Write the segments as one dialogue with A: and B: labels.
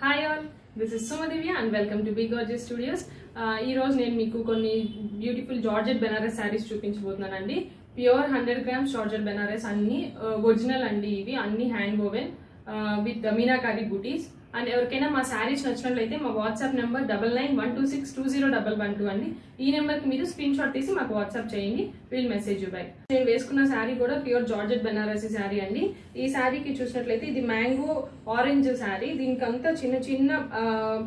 A: Hi all, this is Sumadivya and welcome to big gorgeous studios. ఈ రోజు నేను మీకు కొన్ని బ్యూటిఫుల్ జార్జెట్ బెనారస్ శారీస్ చూపించబోతున్నానండి. ప్యూర్ 100 grams జార్జెట్ బెనారస్, అన్ని ఒరిజినల్ అండి. ఇవి అన్ని hand woven with meenakari butis. And ఎవరికైనా మా శారీస్ నచ్చినట్లయితే మా వాట్సాప్ నెంబర్ 9912620112 అండి. ఈ నెంబర్కి మీరు స్క్రీన్ షాట్ తీసి మాకు వాట్సాప్ చేయండి, విల్ మెసేజ్ యూ బ్యాక్. నేను వేసుకున్న శారీ కూడా ప్యూర్ జార్జెట్ బెనారసీ శారీ అండి. ఈ శారీకి చూసినట్లయితే ఇది మ్యాంగో ఆరెంజ్ శారీ. దీనికి అంతా చిన్న చిన్న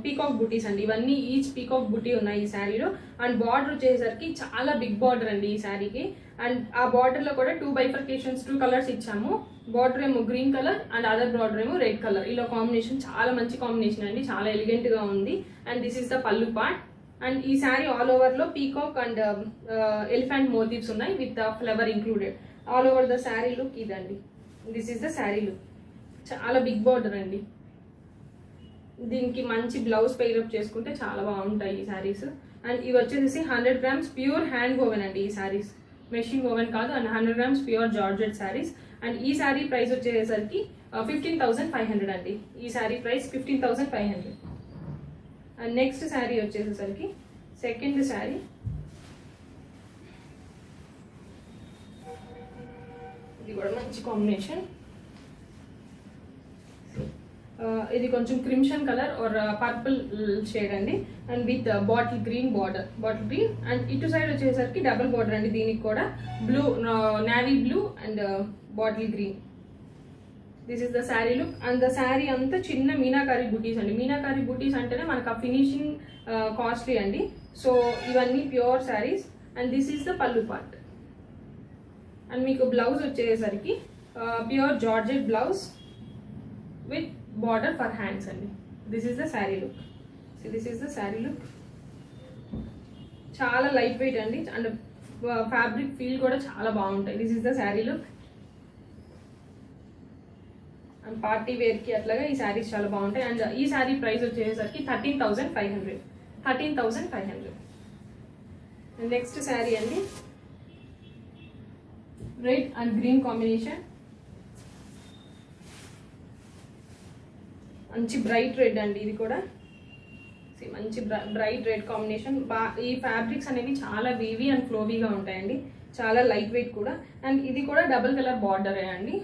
A: పీకాక్ బూటీస్ అండి. ఇవన్నీ ఈచ్ పీకాక్ బూటీ ఉన్నాయి ఈ శారీలో. అండ్ బార్డర్ వచ్చేసరికి చాలా బిగ్ బార్డర్ అండి ఈ శారీకి. అండ్ ఆ బార్డర్ లో కూడా 2 bifurcations 2 కలర్స్ ఇచ్చాము. బార్డర్ ఏమో green colour and other border ఏమో రెడ్ కలర్. ఇలా కాంబినేషన్ చాలా మంచి కాంబినేషన్ అండి, చాలా ఎలిగెంట్ గా ఉంది. And this is the pallu part. And ఈ శారీ ఆల్ ఓవర్ లో పీకాక్ అండ్ ఎలిఫెంట్ మోటివ్స్ ఉన్నాయి with flower included. All over the sari look ఇదండి. This is the sari look. చాలా బిగ్ బార్డర్ అండి. దీనికి మంచి బ్లౌజ్ పెయిరప్ చేసుకుంటే చాలా బాగుంటాయి ఈ శారీస్. అండ్ ఇవి వచ్చేసి 100 grams ప్యూర్ హ్యాండ్ వోవెన్ అండి ఈ శారీస్, మెషిన్ ఓవెన్ కాదు. And 100 grams pure georgette saris. And ఈ శారీ ప్రైస్ వచ్చేసరికి 15,500 అండి. ఈ sari price 15,500. And next sari వచ్చేసరికి సెకండ్ శారీ. ఇది కూడా మంచి కాంబినేషన్. ఇది కొంచెం crimson colour or purple shade అండి. And with bottle green border, bottle green. And ఇటు సైడ్ వచ్చేసరికి డబుల్ బార్డర్ అండి. దీనికి కూడా blue, navy blue and bottle green. This is the sari look. And the sari అంతా చిన్న మీనాకారి బూటీస్ అండి. మీనాకారి బూటీస్ అంటేనే మనకు ఆ ఫినిషింగ్ కాస్ట్లీ అండి. సో ఇవన్నీ pure saris. And this is the pallu part. And మీకు బ్లౌజ్ వచ్చేసరికి pure georgette blouse with border for hands అండి. This is the sari look. This is the sari look. చాలా లైట్ వెయిట్ అండి. అండ్ ఫ్యాబ్రిక్ ఫీల్ కూడా చాలా బాగుంటాయి. This is the sari look. And party wear కి అట్లాగా ఈ శారీస్ చాలా బాగుంటాయి. అండ్ ఈ శారీ ప్రైస్ వచ్చేసరికి 13,500. 13,500. నెక్స్ట్ శారీ అండి, రెడ్ అండ్ గ్రీన్ కాంబినేషన్. మంచి బ్రైట్ రెడ్ అండి. ఇది కూడా మంచి బ్రైట్ రెడ్ కాంబినేషన్. ఈ ఫ్యాబ్రిక్స్ అనేవి చాలా వీవీ అండ్ ఫ్లోవీగా ఉంటాయండి, చాలా లైట్ వెయిట్ కూడా. అండ్ ఇది కూడా డబుల్ కలర్ బార్డర్ అండి.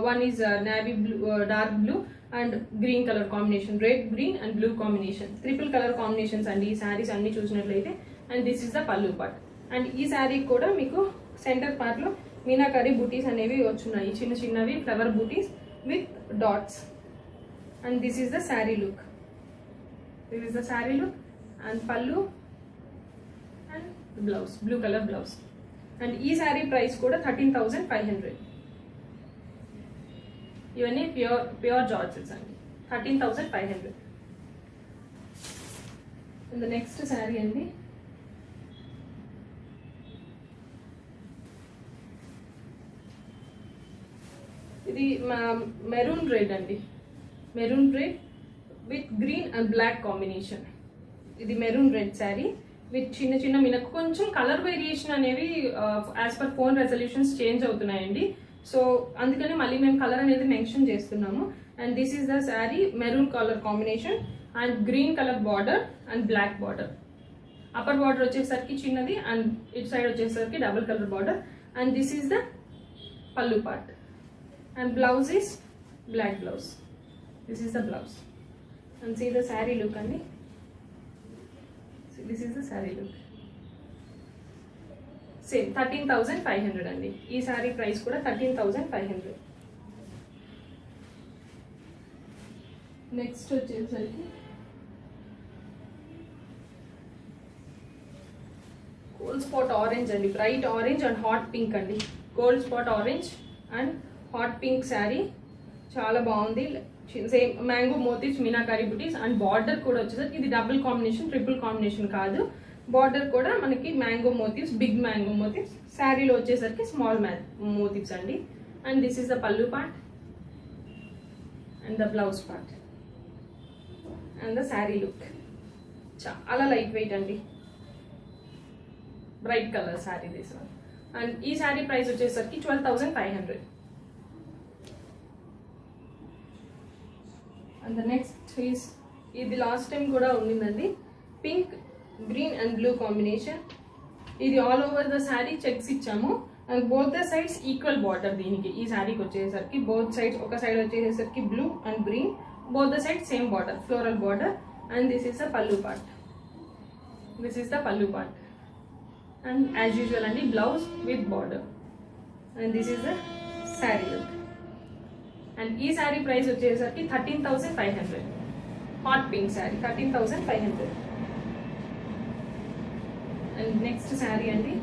A: One is navy blue, dark blue and green colour combination, red green and blue combination. Triple colour combinations అండి ఈ శారీస్ అన్ని చూసినట్లయితే. And this is the pallu part. And ఈ శారీ కూడా మీకు సెంటర్ పార్ట్ లో మీనాకారి బూటీస్ అనేవి వచ్చున్నాయి, చిన్న చిన్నవి ఫ్లవర్ బూటీస్ with dots. And this is the saree look. This is the saree look and pallu and the blouse, blue color blouse. And ee saree price kuda 13,500. Ivanni pure georgettes andi. 13,500. And the next saree andi, ఇది maroon red అండి. Maroon red with green and black combination. ఇది maroon red sari with చిన్న చిన్న మినకు కొంచెం colour variation అనేవి as per phone resolutions change అవుతున్నాయండి. So అందుకని మళ్ళీ మేము కలర్ అనేది మెన్షన్ చేస్తున్నాము. And this is the sari, maroon colour combination and green colour border and black border. Upper border వచ్చేసరికి చిన్నది అండ్ ఇటు సైడ్ వచ్చేసరికి double colour border. And this is the pallu part. And blouse is black blouse. This is the blouse. And see the saree look andi. See, this is the saree look. Same 13,500 andi. Ee saree price kuda 13,500. Next వచ్చేసరికి gold spot orange andi, bright orange and hot pink andi. Gold spot orange and hot pink saree చాలా బాగుంది. Same mango motifs, meenakari buttis. And border కూడా వచ్చేసరికి ఇది double combination, triple combination కాదు. Border కూడా మనకి mango motifs, big mango motifs. శారీలో వచ్చేసరికి స్మాల్ మోటివ్స్ అండి. And this is the pallu part and the blouse part and the sari look. చాలా లైట్ వెయిట్ అండి, bright colour sari this one. And ఈ sari price వచ్చేసరికి 12,500. And the next is ఇది last time కూడా ఉండిందండి. Pink, green and blue combination. ఇది all over the sari checks ఇచ్చాము and both the sides equal border. దీనికి ఈ శారీకి వచ్చేసరికి బోత్ సైడ్స్, ఒక సైడ్ వచ్చేసరికి blue and green, both the side same border, floral border. And this is the pallu part. This is the pallu part. And as usual అండి blouse with border. And this is the sari look. And ఈ sari price వచ్చేసరికి 13,500. Hot pink sari 13,500. And next sari అండి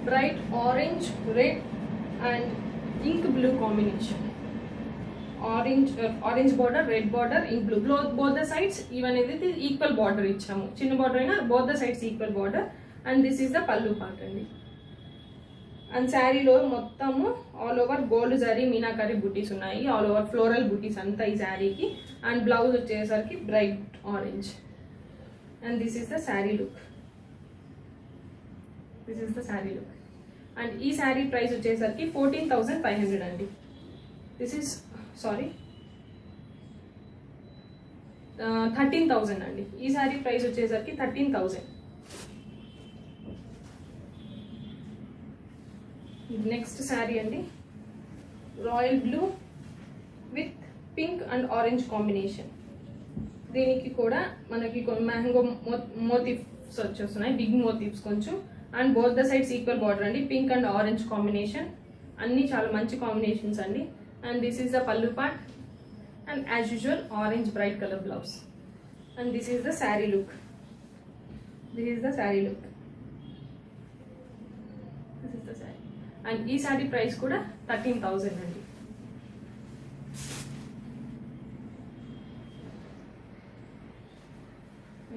A: bright orange, red and ink blue combination. Orange border, red border, ink blue. Both the sides even ఏదైతే equal border ఇచ్చాము. చిన్న border అయినా both the sides equal border. And this is the pallu part అండి. And శారీలో మొత్తము all over gold zari meenakari butis ఉన్నాయి. All over floral butis అంతా ఈ శారీకి. అండ్ బ్లౌజ్ వచ్చేసరికి bright orange. And this is the sari look. This is the sari look. And ఈ sari price వచ్చేసరికి 14,500 అండి. దిస్ ఈస్ 13,000 అండి. ఈ శారీ ప్రైస్ వచ్చేసరికి 13,000. నెక్స్ట్ శారీ అండి royal blue with pink and orange combination. దీనికి కూడా మనకి మ్యాంగో మోటివ్స్ వచ్చేస్తున్నాయి, బిగ్ మోటివ్స్ కొంచెం. And both the sides equal border అండి. Pink and orange combination. అన్ని చాలా మంచి కాంబినేషన్స్ అండి. And this is the pallu part. And as usual orange bright colour blouse. And this is the sari look. This is the sari look. This is the sari. And ఈ sari price కూడా 13,000 అండి.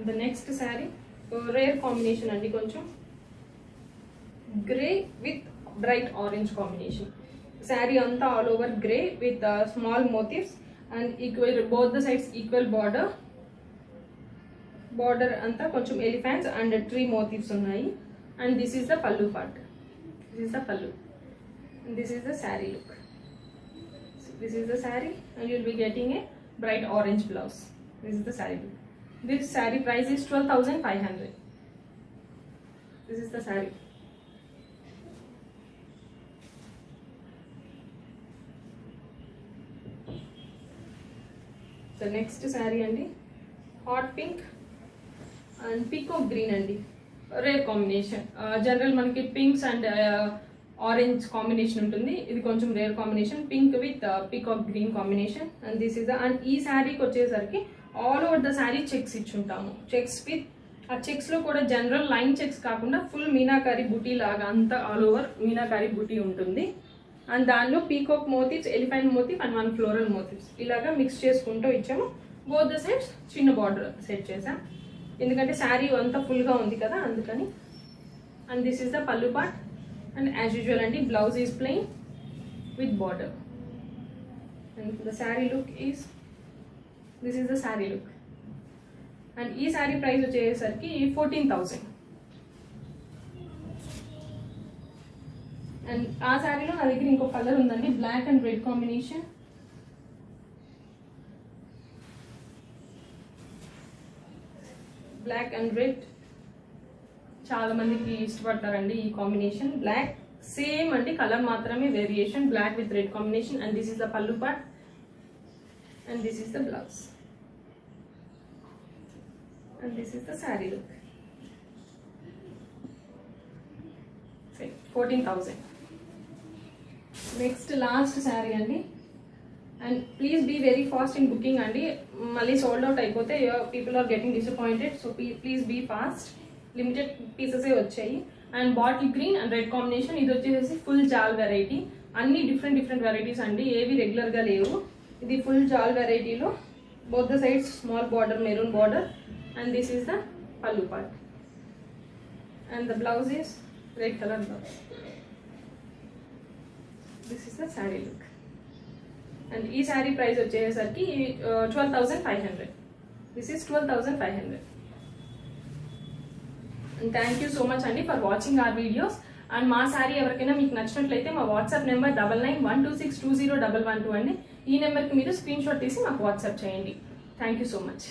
A: The next sari rare combination అండి. కొంచెం grey with bright orange combination. Sari అంతా all over grey with small motifs and equal both the sides equal border. Border అంతా కొంచెం elephants and tree motifs ఉన్నాయి. And this is the pallu part. This is the pallu. And this is the saree look. This is the saree and you will be getting a bright orange blouse. This is the saree look. This saree price is 12,500. This is the saree. The next saree andi hot pink and peacock green andi. Rare combination. General మనకి pinks and orange combination ఉంటుంది. ఇది కొంచెం rare combination. Pink with peacock green combination. And this is the. And ఈ శారీకి వచ్చేసరికి all over the sari checks ఇచ్చుంటాము. Checks with ఆ checks లో కూడా జనరల్ లైన్ చెక్స్ కాకుండా ఫుల్ మీనాకారి బుటీ లాగా అంతా ఆల్ ఓవర్ మీనాకారి బుటీ ఉంటుంది. అండ్ దానిలో peacock motifs, elephant motif and 1 floral motifs ఇలాగా మిక్స్ చేసుకుంటూ ఇచ్చాము. బోత్ ద సైడ్స్ చిన్న బార్డర్ సెట్ చేసాం ఎందుకంటే శారీ అంతా ఫుల్గా ఉంది కదా అందుకని. And this is the pallu part. And as usual అండి blouse is plain with border. And the sari look is this is the sari look. And ఈ శారీ ప్రైస్ వచ్చేసరికి 14,000. అండ్ ఆ శారీలో నా దగ్గర ఇంకో కలర్ ఉందండి, black and red combination. Black and red చాలా మందికి ఇష్టపడతారండి ఈ కాంబినేషన్. బ్లాక్ సేమ్ అండి, కలర్ మాత్రమే variation. Black with red combination. And this is the pallu part and this is the blouse and this is the sari look. 14,000. Next last sari అండి. And please be very fast in booking అండి. మళ్ళీ sold out అయిపోతే people are getting disappointed. So please be fast. Limited పీసెసే వచ్చాయి. And bottle green and red combination. ఇది వచ్చేసి full జాల్ variety. అన్ని different varieties అండి, ఏవి రెగ్యులర్గా లేవు. ఇది ఫుల్ జాల్ వెరైటీలో both the sides small border, maroon border. And this is the pallu part. And the blouse is red colour blouse. This is the sari look. And ఈ శారీ ప్రైస్ వచ్చేసరికి 12,500. This is 12,500. And thank you so much Andy for watching our videos. And మా శారీ ఎవరికైనా మీకు నచ్చినట్లయితే మా WhatsApp number 9912620112 అండి. ఈ నెంబర్కి మీరు స్క్రీన్ షాట్ తీసి మాకు వాట్సాప్ చేయండి. Thank you so much.